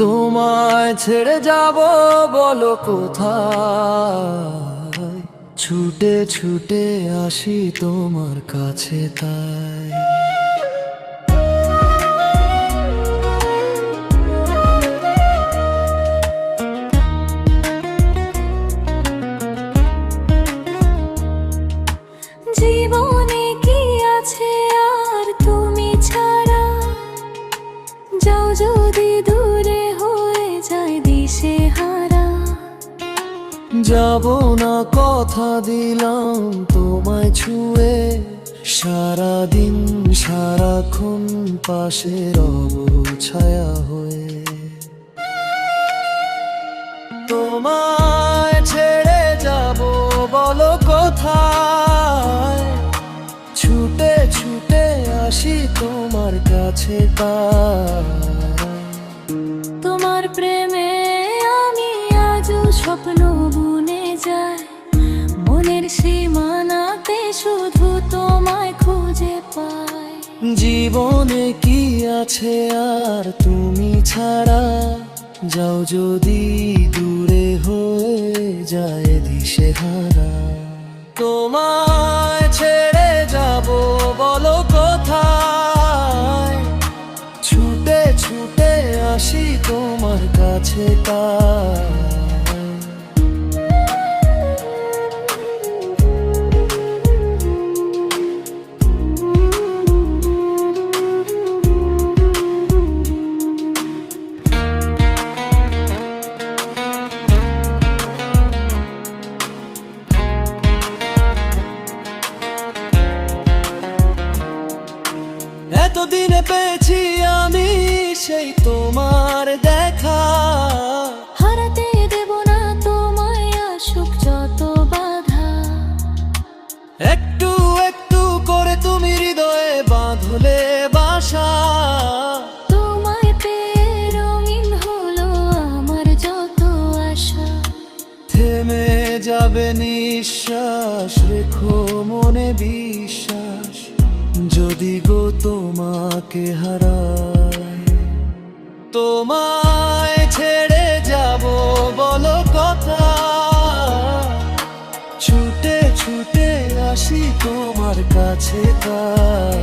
তোমায় ছেড়ে যাব বলো কোথায়, ছুটে ছুটে আসি তোমার কাছে তাই। জীবনে কি আছে আর তুমি ছাড়া, যাও যদি দূরে হয়ে যায় দিশে হারা। যাব না কথা দিলাম তোমায় ছুঁয়ে, সারাদিন সারাক্ষণ পাশে রব ছায়া হয়ে। তোমায় ছেড়ে যাব বলো কোথায়, ছুটে ছুটে আসি তোমার কাছে তাই। তোমার প্রেমে আমি আজও স্বপ্ন বুনে যাই, মনের সীমানাতে শুধু তোমায় খুঁজে পাই। জীবনে কি আছে আর তুমি ছাড়া, যাও যদি দূরে হয়ে যায় দিশেহারা। তোমায় ছেড়ে যাব বলো কোথায়, ছুটে ছুটে আসি তোমার কাছে তাই। এতদিনে পেয়েছি আমি সেই তোমার দেখা, হারাতে দেব না তোমায় আসুক যত বাধা। একটু একটু করে তুমি হৃদয়ে বাঁধলে বাসা। তোমায় পেয়ে রঙিন হলো আমার যত আশা। থেমে যাবে নিঃশ্বাস, রেখো মনে বিশ্বাস, যদি গো তোমাকে হারাই। তোমায় ছেড়ে যাব বলো কথা, ছুটে ছুটে আসি তোমার কাছে তাই।